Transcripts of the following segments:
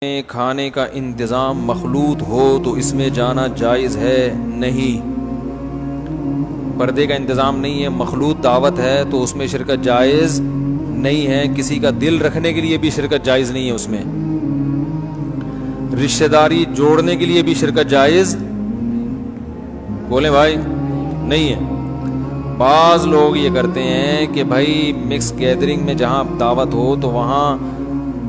میں کھانے کا انتظام مخلوط ہو تو اس میں جانا جائز ہے نہیں. پردے کا انتظام نہیں ہے، مخلوط دعوت ہے تو اس میں شرکت جائز نہیں ہے. کسی کا دل رکھنے کے لیے بھی شرکت جائز نہیں ہے. اس میں رشتہ داری جوڑنے کے لیے بھی شرکت جائز بولیں بھائی نہیں ہے. بعض لوگ یہ کرتے ہیں کہ بھائی مکس گیدرنگ میں جہاں دعوت ہو تو وہاں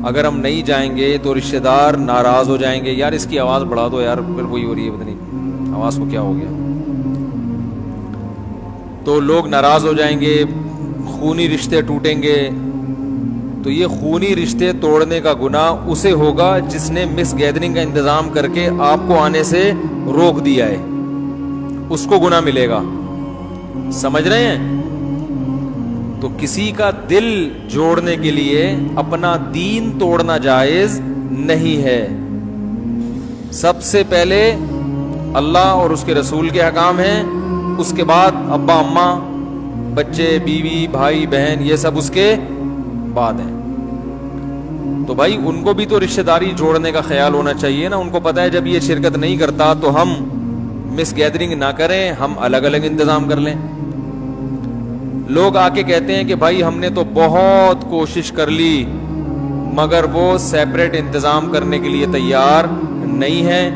اگر ہم نہیں جائیں گے تو رشتہ دار ناراض ہو جائیں گے. یار اس کی آواز بڑھا دو یار، پھر وہی ہو رہی ہے، پتہ نہیں آواز کو کیا ہو گیا. تو لوگ ناراض ہو جائیں گے، خونی رشتے ٹوٹیں گے. تو یہ خونی رشتے توڑنے کا گناہ اسے ہوگا جس نے مکس گیدرنگ کا انتظام کر کے آپ کو آنے سے روک دیا ہے، اس کو گناہ ملے گا. سمجھ رہے ہیں؟ تو کسی کا دل جوڑنے کے لیے اپنا دین توڑنا جائز نہیں ہے. سب سے پہلے اللہ اور اس کے رسول کے احکام ہیں، اس کے بعد ابا اماں، بچے، بیوی، بھائی بہن، یہ سب اس کے بعد ہیں. تو بھائی ان کو بھی تو رشتہ داری جوڑنے کا خیال ہونا چاہیے نا. ان کو پتہ ہے جب یہ شرکت نہیں کرتا تو ہم مس گیدرنگ نہ کریں، ہم الگ الگ انتظام کر لیں. لوگ آ کے کہتے ہیں کہ بھائی ہم نے تو بہت کوشش کر لی مگر وہ سیپریٹ انتظام کرنے کے لیے تیار نہیں ہے،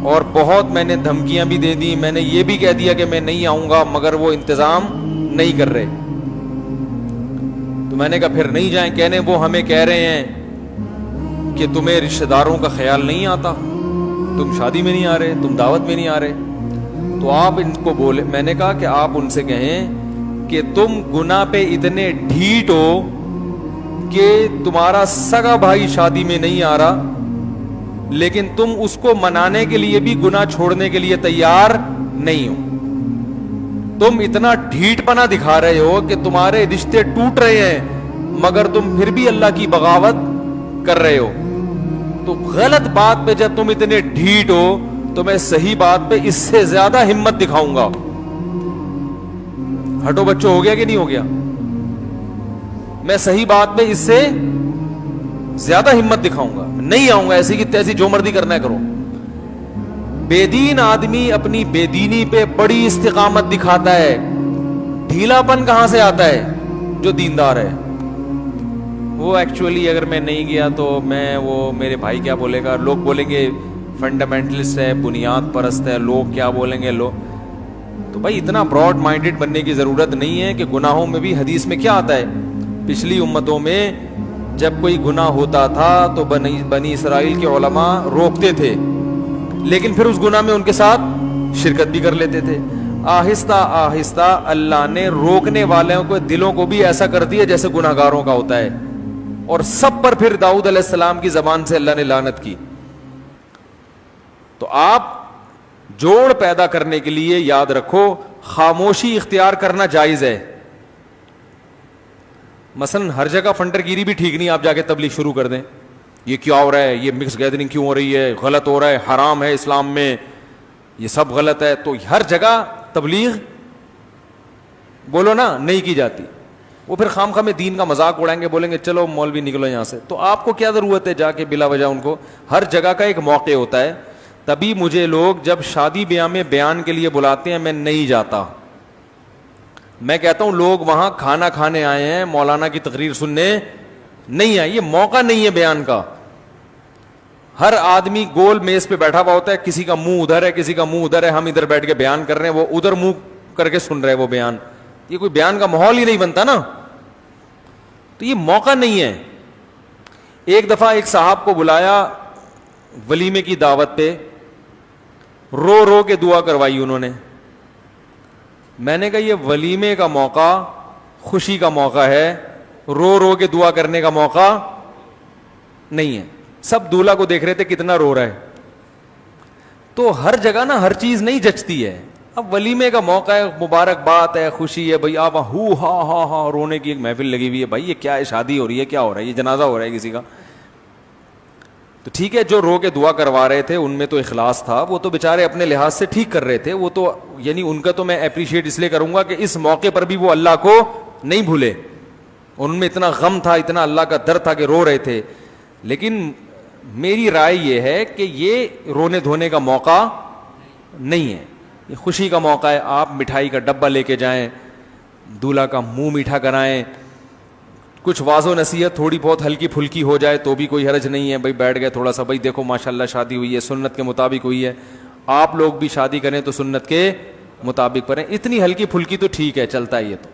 اور بہت میں نے دھمکیاں بھی دے دی، میں نے یہ بھی کہہ دیا کہ میں نہیں آؤں گا مگر وہ انتظام نہیں کر رہے. تو میں نے کہا پھر نہیں جائیں. کہنے وہ ہمیں کہہ رہے ہیں کہ تمہیں رشتہ داروں کا خیال نہیں آتا، تم شادی میں نہیں آ رہے، تم دعوت میں نہیں آ رہے. تو آپ ان کو بولے، میں نے کہا کہ آپ ان سے کہیں کہ تم گناہ پہ اتنے ڈھیٹ ہو کہ تمہارا سگا بھائی شادی میں نہیں آ رہا لیکن تم اس کو منانے کے لیے بھی گناہ چھوڑنے کے لیے تیار نہیں ہو. تم اتنا ڈھیٹ پنا دکھا رہے ہو کہ تمہارے رشتے ٹوٹ رہے ہیں مگر تم پھر بھی اللہ کی بغاوت کر رہے ہو. تو غلط بات پہ جب تم اتنے ڈھیٹ ہو تو میں صحیح بات پہ اس سے زیادہ ہمت دکھاؤں گا. ہٹو بچوں، ہو گیا کہ نہیں ہو گیا؟ میں صحیح بات پہ اس سے زیادہ ہمت دکھاؤں گا. نہیں آؤں گا، ایسی کی تیسی جو مرضی کرنا ہے کرو. بے دین آدمی اپنی بے دینی پہ بڑی استقامت دکھاتا ہے. ڈھیلا پن کہاں سے آتا ہے؟ جو دیندار ہے وہ ایکچولی اگر میں نہیں گیا تو میں وہ میرے بھائی کیا بولے گا، لوگ بولیں گے فنڈامنٹلسٹ ہے، بنیاد پرست ہے، لوگ کیا بولیں گے. تو بھائی اتنا براڈ مائنڈڈ بننے کی ضرورت نہیں ہے کہ گناہوں میں بھی حدیث میں کیا آتا ہے، پچھلی امتوں میں جب کوئی گناہ ہوتا تھا تو بنی اسرائیل کے علماء روکتے تھے لیکن پھر اس گناہ میں ان کے ساتھ شرکت بھی کر لیتے تھے. آہستہ آہستہ اللہ نے روکنے والوں کو دلوں کو بھی ایسا کر دیا جیسے گناہگاروں کا ہوتا ہے، اور سب پر پھر داؤد علیہ السلام کی زبان سے اللہ نے لعنت کی. تو آپ جوڑ پیدا کرنے کے لیے یاد رکھو خاموشی اختیار کرنا جائز ہے. مثلا ہر جگہ فنٹر گیری بھی ٹھیک نہیں. آپ جا کے تبلیغ شروع کر دیں، یہ کیا ہو رہا ہے، یہ مکس گیدرنگ کیوں ہو رہی ہے، غلط ہو رہا ہے، حرام ہے اسلام میں، یہ سب غلط ہے. تو ہر جگہ تبلیغ بولو نا نہیں کی جاتی. وہ پھر خام خواہ میں دین کا مذاق اڑائیں گے، بولیں گے چلو مولوی نکلو یہاں سے. تو آپ کو کیا ضرورت ہے جا کے بلا وجہ ان کو؟ ہر جگہ کا ایک موقع ہوتا ہے. تبھی مجھے لوگ جب شادی بیاہ میں بیان کے لیے بلاتے ہیں میں نہیں جاتا. میں کہتا ہوں لوگ وہاں کھانا کھانے آئے ہیں، مولانا کی تقریر سننے نہیں آئے. یہ موقع نہیں ہے بیان کا. ہر آدمی گول میز پہ بیٹھا ہوا ہوتا ہے، کسی کا منہ ادھر ہے، کسی کا منہ ادھر ہے. ہم ادھر بیٹھ کے بیان کر رہے ہیں، وہ ادھر منہ کر کے سن رہے وہ بیان. یہ کوئی بیان کا ماحول ہی نہیں بنتا نا. تو یہ موقع نہیں ہے. ایک دفعہ ایک صاحب کو بلایا ولیمے کی دعوت پہ، رو رو کے دعا کروائی انہوں نے. میں نے کہا یہ ولیمے کا موقع، خوشی کا موقع ہے، رو رو کے دعا کرنے کا موقع نہیں ہے. سب دولہا کو دیکھ رہے تھے کتنا رو رہا ہے. تو ہر جگہ نا ہر چیز نہیں جچتی ہے. اب ولیمے کا موقع ہے، مبارک بات ہے، خوشی ہے، بھائی آپ ہو ہا ہا ہا رونے کی ایک محفل لگی ہوئی ہے. بھائی یہ کیا ہے، شادی ہو رہی ہے، کیا ہو رہا ہے، یہ جنازہ ہو رہا ہے کسی کا. تو ٹھیک ہے، جو رو کے دعا کروا رہے تھے ان میں تو اخلاص تھا، وہ تو بیچارے اپنے لحاظ سے ٹھیک کر رہے تھے. وہ تو یعنی ان کا تو میں اپریشیٹ اس لیے کروں گا کہ اس موقع پر بھی وہ اللہ کو نہیں بھولے. ان میں اتنا غم تھا، اتنا اللہ کا در تھا کہ رو رہے تھے. لیکن میری رائے یہ ہے کہ یہ رونے دھونے کا موقع نہیں ہے, یہ خوشی کا موقع ہے. آپ مٹھائی کا ڈبہ لے کے جائیں, دولہا کا منہ میٹھا کرائیں, کچھ واض و نصیحت تھوڑی بہت ہلکی پھلکی ہو جائے تو بھی کوئی حرج نہیں ہے. بھائی بیٹھ گئے تھوڑا سا, بھائی دیکھو ماشاءاللہ شادی ہوئی ہے, سنت کے مطابق ہوئی ہے, آپ لوگ بھی شادی کریں تو سنت کے مطابق کریں. اتنی ہلکی پھلکی تو ٹھیک ہے, چلتا ہے یہ تو.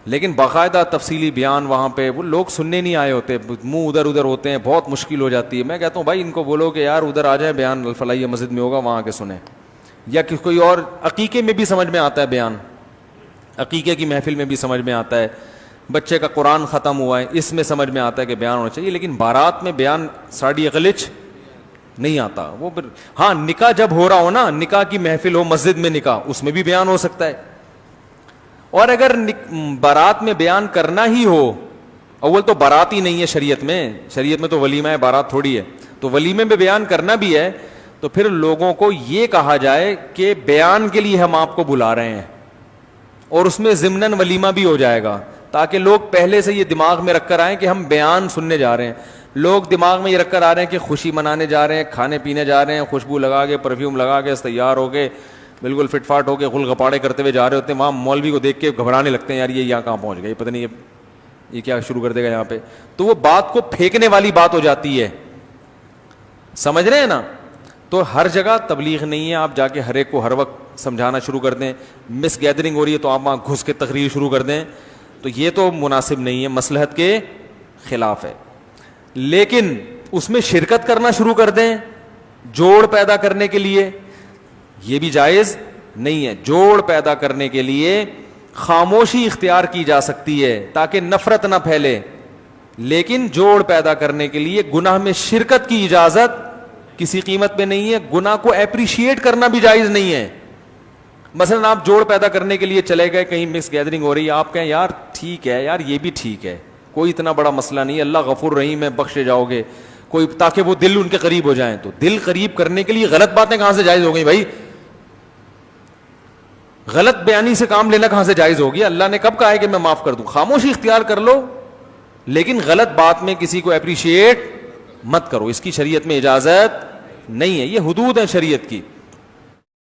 لیکن باقاعدہ تفصیلی بیان وہاں پہ وہ لوگ سننے نہیں آئے ہوتے, منہ ادھر ادھر ہوتے ہیں, بہت مشکل ہو جاتی ہے. میں کہتا ہوں بھائی ان کو بولو کہ یار ادھر آ جائیں, بیان الفلاحیہ مسجد میں ہوگا وہاں کے سنیں, یا کہ کوئی اور عقیقے میں بھی سمجھ میں آتا ہے بیان, عقیقے کی محفل میں بھی سمجھ میں آتا ہے, بچے کا قرآن ختم ہوا ہے اس میں سمجھ میں آتا ہے کہ بیان ہونا چاہیے. لیکن بارات میں بیان ساڑی اقلچ نہیں آتا. وہ ہاں نکاح جب ہو رہا ہو نا, نکاح کی محفل ہو مسجد میں نکاح, اس میں بھی بیان ہو سکتا ہے. اور اگر بارات میں بیان کرنا ہی ہو, اول تو بارات ہی نہیں ہے شریعت میں تو ولیمہ ہے, بارات تھوڑی ہے, تو ولیمے میں بیان کرنا بھی ہے تو پھر لوگوں کو یہ کہا جائے کہ بیان کے لیے ہم آپ کو بلا رہے ہیں, اور اس میں ضمناً ولیمہ بھی ہو جائے گا, تاکہ لوگ پہلے سے یہ دماغ میں رکھ کر آئیں کہ ہم بیان سننے جا رہے ہیں. لوگ دماغ میں یہ رکھ کر آ رہے ہیں کہ خوشی منانے جا رہے ہیں, کھانے پینے جا رہے ہیں, خوشبو لگا کے پرفیوم لگا کے تیار ہو کے بالکل فٹ فاٹ ہو کے غل غپاڑے کرتے ہوئے جا رہے ہوتے ہیں. وہاں مولوی کو دیکھ کے گھبرانے لگتے ہیں, یار یہ یہاں کہاں پہنچ گئے, پتہ نہیں یہ کیا شروع کر دے گا یہاں پہ. تو وہ بات کو پھینکنے والی بات ہو جاتی ہے, سمجھ رہے ہیں نا. تو ہر جگہ تبلیغ نہیں ہے, آپ جا کے ہر ایک کو ہر وقت سمجھانا شروع کر دیں. مس گیدرنگ ہو رہی ہے تو آپ وہاں گھس کے تقریر شروع کر دیں, تو یہ تو مناسب نہیں ہے, مصلحت کے خلاف ہے. لیکن اس میں شرکت کرنا شروع کر دیں جوڑ پیدا کرنے کے لیے, یہ بھی جائز نہیں ہے. جوڑ پیدا کرنے کے لیے خاموشی اختیار کی جا سکتی ہے تاکہ نفرت نہ پھیلے, لیکن جوڑ پیدا کرنے کے لیے گناہ میں شرکت کی اجازت کسی قیمت پہ نہیں ہے. گناہ کو اپریشیٹ کرنا بھی جائز نہیں ہے. مثلا آپ جوڑ پیدا کرنے کے لیے چلے گئے, کہیں مکس گیدرنگ ہو رہی ہے, آپ کہیں یار ٹھیک ہے یار یہ بھی ٹھیک ہے, کوئی اتنا بڑا مسئلہ نہیں ہے, اللہ غفور رحیم ہے, بخشے جاؤ گے کوئی, تاکہ وہ دل ان کے قریب ہو جائیں. تو دل قریب کرنے کے لیے غلط باتیں کہاں سے جائز ہو گئی بھائی؟ غلط بیانی سے کام لینا کہاں سے جائز ہوگی؟ اللہ نے کب کہا ہے کہ میں معاف کر دوں؟ خاموشی اختیار کر لو, لیکن غلط بات میں کسی کو اپریشیٹ مت کرو, اس کی شریعت میں اجازت نہیں ہے. یہ حدود ہیں شریعت کی.